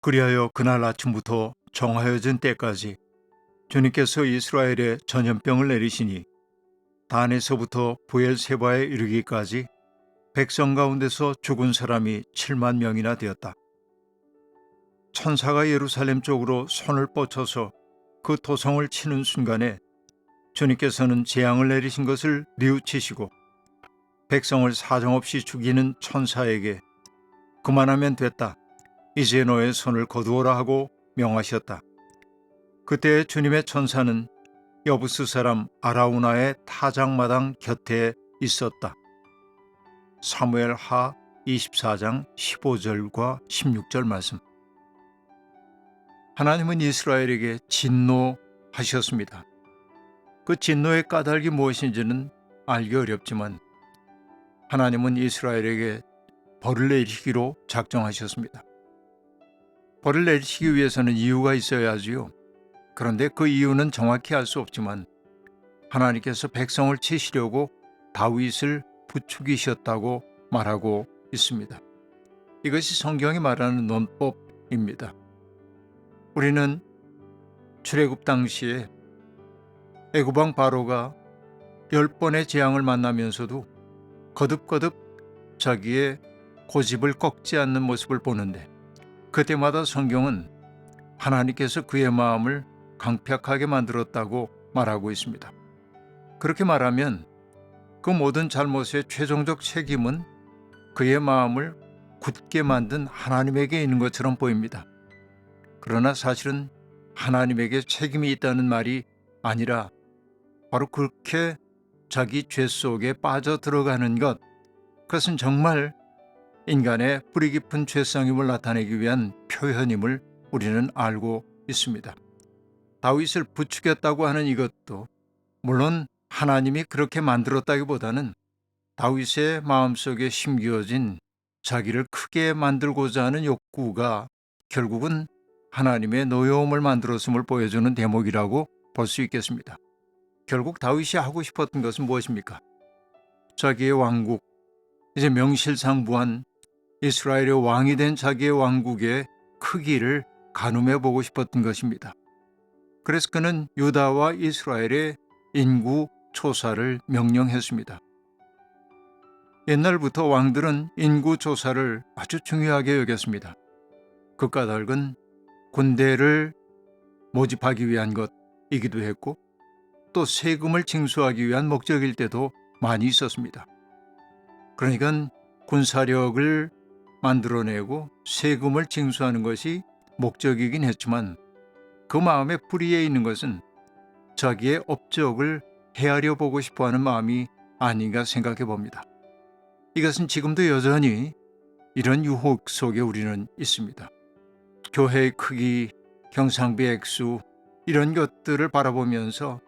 그리하여 그날 아침부터 정하여진 때까지 주님께서 이스라엘에 전염병을 내리시니 단에서부터 부엘세바에 이르기까지 백성 가운데서 죽은 사람이 7만 명이나 되었다. 천사가 예루살렘 쪽으로 손을 뻗쳐서 그 토성을 치는 순간에 주님께서는 재앙을 내리신 것을 뉘우치시고 백성을 사정없이 죽이는 천사에게 그만하면 됐다. 이제 너의 손을 거두어라 하고 명하셨다. 그때 주님의 천사는 여부스 사람 아라우나의 타작마당 곁에 있었다. 사무엘 하 24장 15절과 16절 말씀. 하나님은 이스라엘에게 진노하셨습니다. 그 진노의 까닭이 무엇인지는 알기 어렵지만 하나님은 이스라엘에게 벌을 내리시기로 작정하셨습니다. 벌을 내리시기 위해서는 이유가 있어야지요. 그런데 그 이유는 정확히 알 수 없지만 하나님께서 백성을 치시려고 다윗을 부추기셨다고 말하고 있습니다. 이것이 성경이 말하는 논법입니다. 우리는 출애굽 당시에 애굽왕 바로가 10번의 재앙을 만나면서도 거듭거듭 자기의 고집을 꺾지 않는 모습을 보는데 그때마다 성경은 하나님께서 그의 마음을 강팍하게 만들었다고 말하고 있습니다. 그렇게 말하면 그 모든 잘못의 최종적 책임은 그의 마음을 굳게 만든 하나님에게 있는 것처럼 보입니다. 그러나 사실은 하나님에게 책임이 있다는 말이 아니라 바로 그렇게 자기 죄 속에 빠져 들어가는 것, 그것은 정말 인간의 뿌리 깊은 죄성임을 나타내기 위한 표현임을 우리는 알고 있습니다. 다윗을 부추겼다고 하는 이것도 물론 하나님이 그렇게 만들었다기보다는 다윗의 마음속에 심겨진 자기를 크게 만들고자 하는 욕구가 결국은 하나님의 노여움을 만들었음을 보여주는 대목이라고 볼 수 있겠습니다. 결국 다윗이 하고 싶었던 것은 무엇입니까? 자기의 왕국, 이제 명실상부한 이스라엘의 왕이 된 자기의 왕국의 크기를 가늠해 보고 싶었던 것입니다. 그래서 그는 유다와 이스라엘의 인구 조사를 명령했습니다. 옛날부터 왕들은 인구 조사를 아주 중요하게 여겼습니다. 그 까닭은 군대를 모집하기 위한 것이기도 했고 또 세금을 징수하기 위한 목적일 때도 많이 있었습니다. 그러니까 군사력을 만들어내고 세금을 징수하는 것이 목적이긴 했지만 그 마음의 뿌리에 있는 것은 자기의 업적을 헤아려 보고 싶어하는 마음이 아닌가 생각해 봅니다. 이것은 지금도 여전히 이런 유혹 속에 우리는 있습니다. 교회의 크기, 경상비 액수 이런 것들을 바라보면서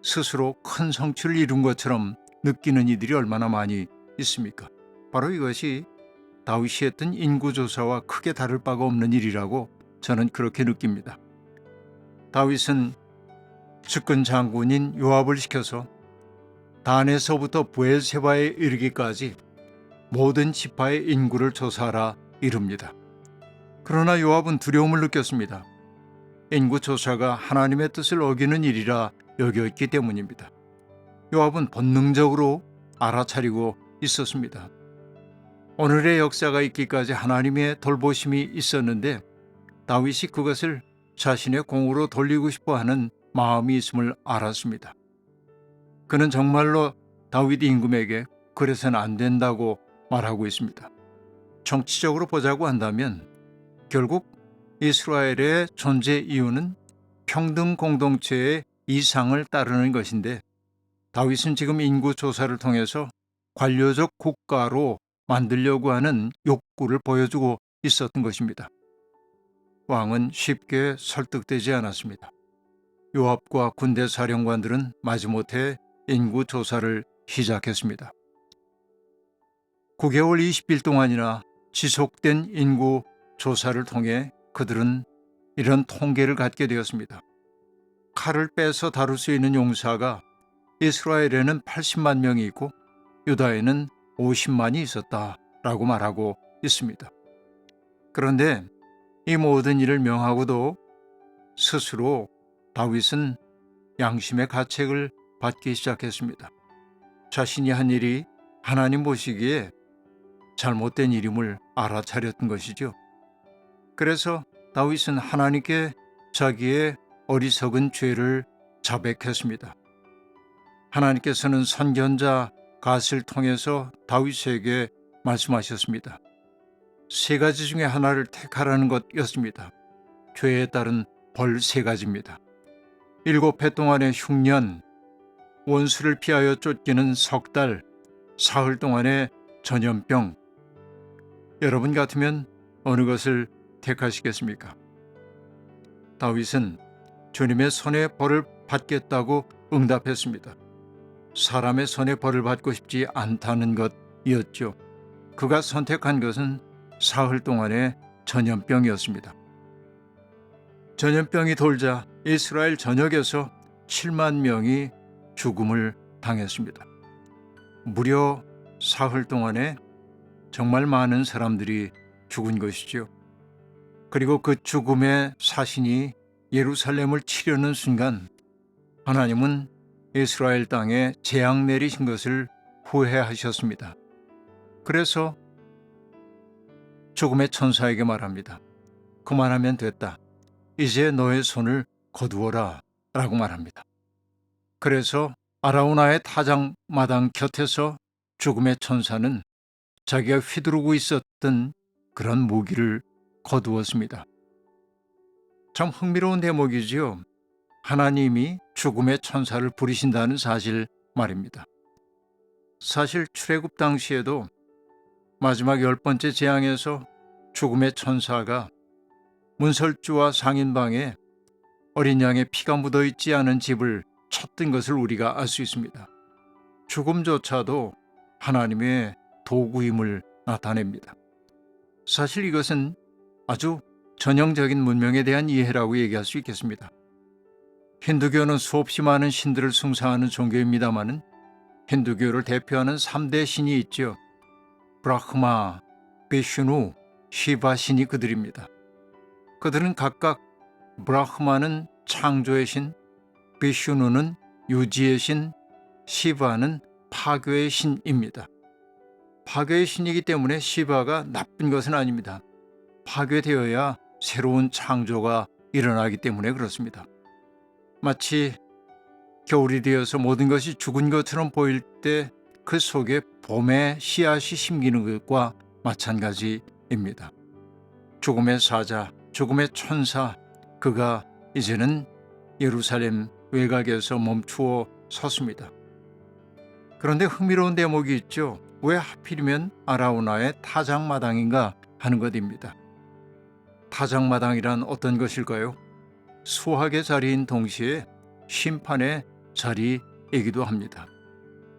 스스로 큰 성취를 이룬 것처럼 느끼는 이들이 얼마나 많이 있습니까? 바로 이것이 다윗이 했던 인구조사와 크게 다를 바가 없는 일이라고 저는 그렇게 느낍니다. 다윗은 측근 장군인 요압을 시켜서 단에서부터 부엘세바에 이르기까지 모든 지파의 인구를 조사하라 이릅니다. 그러나 요압은 두려움을 느꼈습니다. 인구 조사가 하나님의 뜻을 어기는 일이라 여겼기 때문입니다. 요압은 본능적으로 알아차리고 있었습니다. 오늘의 역사가 있기까지 하나님의 돌보심이 있었는데 다윗이 그것을 자신의 공으로 돌리고 싶어하는 마음이 있음을 알았습니다. 그는 정말로 다윗 임금에게 그래서는 안 된다고 말하고 있습니다. 정치적으로 보자고 한다면 결국 이스라엘의 존재 이유는 평등 공동체의 이상을 따르는 것인데 다윗은 지금 인구 조사를 통해서 관료적 국가로 만들려고 하는 욕구를 보여주고 있었던 것입니다. 왕은 쉽게 설득되지 않았습니다. 요압과 군대 사령관들은 마지못해 인구 조사를 시작했습니다. 9개월 20일 동안이나 지속된 인구 조사를 통해 그들은 이런 통계를 갖게 되었습니다. 칼을 빼서 다룰 수 있는 용사가 이스라엘에는 80만 명이 있고 유다에는 50만이 있었다라고 말하고 있습니다. 그런데 이 모든 일을 명하고도 스스로 다윗은 양심의 가책을 받기 시작했습니다. 자신이 한 일이 하나님 보시기에 잘못된 일임을 알아차렸던 것이죠. 그래서 다윗은 하나님께 자기의 어리석은 죄를 자백했습니다. 하나님께서는 선견자 갓을 통해서 다윗에게 말씀하셨습니다. 세 가지 중에 하나를 택하라는 것이었습니다. 죄에 따른 벌 세 가지입니다. 7해 동안의 흉년, 원수를 피하여 쫓기는 석 달, 사흘 동안의 전염병. 여러분 같으면 어느 것을 택하시겠습니까? 다윗은 주님의 손에 벌을 받겠다고 응답했습니다. 사람의 손에 벌을 받고 싶지 않다는 것이었죠. 그가 선택한 것은 사흘 동안의 전염병이었습니다. 전염병이 돌자 이스라엘 전역에서 7만 명이 죽음을 당했습니다. 무려 사흘 동안에 정말 많은 사람들이 죽은 것이죠. 그리고 그 죽음의 사신이 예루살렘을 치려는 순간 하나님은 이스라엘 땅에 재앙 내리신 것을 후회하셨습니다. 그래서 죽음의 천사에게 말합니다. 그만하면 됐다. 이제 너의 손을 거두어라 라고 말합니다. 그래서 아라우나의 타작마당 곁에서 죽음의 천사는 자기가 휘두르고 있었던 그런 무기를 거두었습니다. 참 흥미로운 대목이지요. 하나님이 죽음의 천사를 부리신다는 사실 말입니다. 사실 출애굽 당시에도 마지막 10번째 재앙에서 죽음의 천사가 문설주와 상인방에 어린 양의 피가 묻어있지 않은 집을 쳤던 것을 우리가 알 수 있습니다. 죽음조차도 하나님의 도구임을 나타냅니다. 사실 이것은 아주 전형적인 문명에 대한 이해라고 얘기할 수 있겠습니다. 힌두교는 수없이 많은 신들을 숭상하는 종교입니다마는 힌두교를 대표하는 3대 신이 있죠. 브라흐마, 비슈누, 시바 신이 그들입니다. 그들은 각각 브라흐마는 창조의 신, 비슈누는 유지의 신, 시바는 파괴의 신입니다. 파괴의 신이기 때문에 시바가 나쁜 것은 아닙니다. 파괴되어야 새로운 창조가 일어나기 때문에 그렇습니다. 마치 겨울이 되어서 모든 것이 죽은 것처럼 보일 때 그 속에 봄의 씨앗이 심기는 것과 마찬가지입니다. 죽음의 사자, 죽음의 천사, 그가 이제는 예루살렘 외곽에서 멈추어 섰습니다. 그런데 흥미로운 대목이 있죠. 왜 하필이면 아라우나의 타작마당인가 하는 것입니다. 타작마당이란 어떤 것일까요? 수학의 자리인 동시에 심판의 자리이기도 합니다.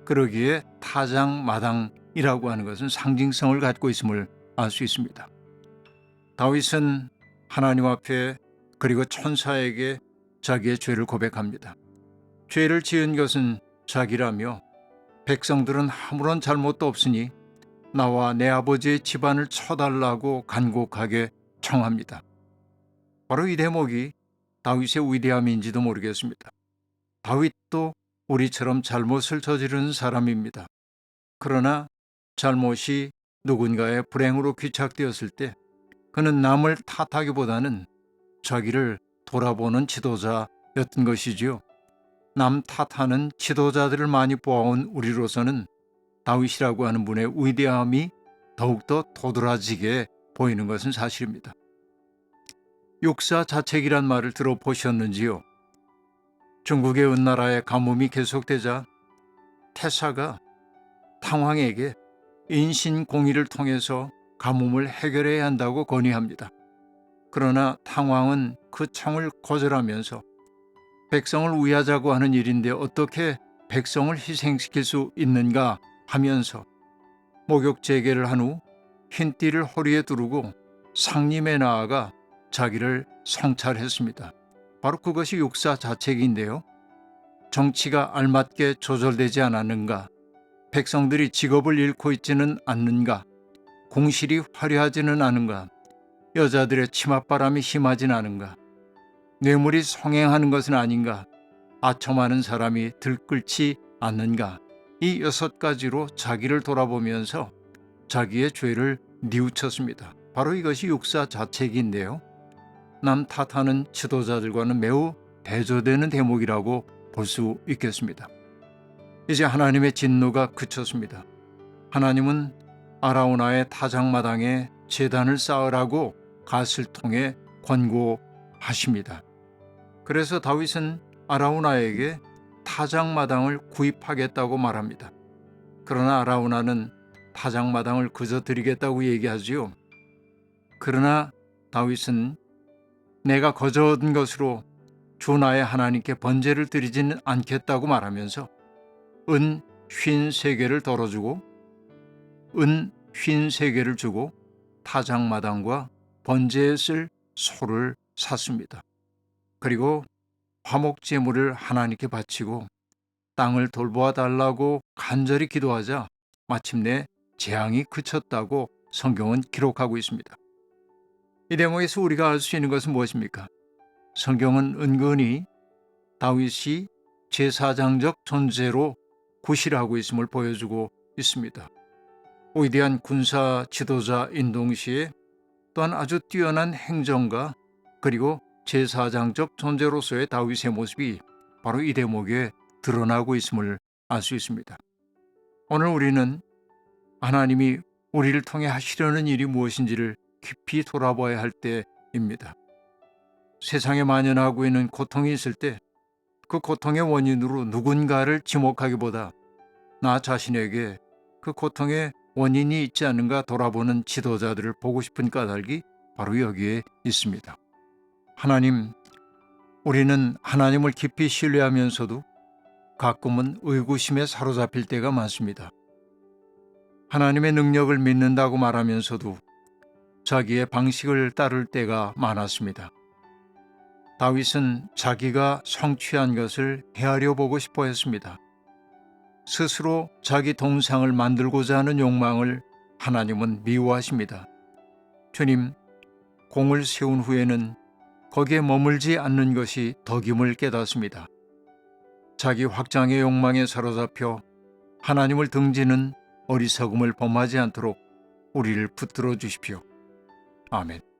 그러기에 타작마당이라고 하는 것은 상징성을 갖고 있음을 알 수 있습니다. 다윗은 하나님 앞에 그리고 천사에게 자기의 죄를 고백합니다. 죄를 지은 것은 자기라며 백성들은 아무런 잘못도 없으니 나와 내 아버지의 집안을 쳐달라고 간곡하게 청합니다. 바로 이 대목이 다윗의 위대함인지도 모르겠습니다. 다윗도 우리처럼 잘못을 저지르는 사람입니다. 그러나 잘못이 누군가의 불행으로 귀착되었을 때 그는 남을 탓하기보다는 자기를 돌아보는 지도자였던 것이지요. 남 탓하는 지도자들을 많이 보아온 우리로서는 다윗이라고 하는 분의 위대함이 더욱더 도드라지게 보이는 것은 사실입니다. 육사자책이란 말을 들어보셨는지요? 중국의 은나라의 가뭄이 계속되자 태사가 탕왕에게 인신공의를 통해서 가뭄을 해결해야 한다고 건의합니다. 그러나 탕왕은 그 청을 거절하면서 백성을 위하자고 하는 일인데 어떻게 백성을 희생시킬 수 있는가 하면서 목욕 재개를 한 후 흰띠를 허리에 두르고 상림에 나아가 자기를 성찰했습니다. 바로 그것이 육사자책인데요. 정치가 알맞게 조절되지 않았는가? 백성들이 직업을 잃고 있지는 않는가? 공실이 화려하지는 않은가? 여자들의 치맛바람이 심하진 않은가? 뇌물이 성행하는 것은 아닌가? 아첨하는 사람이 들끓지 않는가? 이 6가지로 자기를 돌아보면서 자기의 죄를 뉘우쳤습니다. 바로 이것이 육사 자책인데요. 남 탓하는 지도자들과는 매우 대조되는 대목이라고 볼 수 있겠습니다. 이제 하나님의 진노가 그쳤습니다. 하나님은 아라우나의 타작마당에 제단을 쌓으라고 갓을 통해 권고하십니다. 그래서 다윗은 아라우나에게 타작마당을 구입하겠다고 말합니다. 그러나 아라우나는 타작마당을 그저 드리겠다고 얘기하지요. 그러나 다윗은 내가 거저 얻은 것으로 주 나의 하나님께 번제를 드리지는 않겠다고 말하면서 은 53개를 덜어주고 은 53개를 주고 타작마당과 번제에 쓸 소를 샀습니다. 그리고 화목제물을 하나님께 바치고 땅을 돌보아 달라고 간절히 기도하자 마침내 재앙이 그쳤다고 성경은 기록하고 있습니다. 이 대목에서 우리가 알 수 있는 것은 무엇입니까? 성경은 은근히 다윗이 제사장적 존재로 구실하고 있음을 보여주고 있습니다. 위대한 군사 지도자인 동시에 또한 아주 뛰어난 행정가 그리고 제사장적 존재로서의 다윗의 모습이 바로 이 대목에 드러나고 있음을 알 수 있습니다. 오늘 우리는 하나님이 우리를 통해 하시려는 일이 무엇인지를 깊이 돌아봐야 할 때입니다. 세상에 만연하고 있는 고통이 있을 때 그 고통의 원인으로 누군가를 지목하기보다 나 자신에게 그 고통의 원인이 있지 않은가 돌아보는 지도자들을 보고 싶은 까닭이 바로 여기에 있습니다. 하나님, 우리는 하나님을 깊이 신뢰하면서도 가끔은 의구심에 사로잡힐 때가 많습니다. 하나님의 능력을 믿는다고 말하면서도 자기의 방식을 따를 때가 많았습니다. 다윗은 자기가 성취한 것을 헤아려 보고 싶어 했습니다. 스스로 자기 동상을 만들고자 하는 욕망을 하나님은 미워하십니다. 주님, 공을 세운 후에는 거기에 머물지 않는 것이 덕임을 깨닫습니다. 자기 확장의 욕망에 사로잡혀 하나님을 등지는 어리석음을 범하지 않도록 우리를 붙들어 주십시오. 아멘.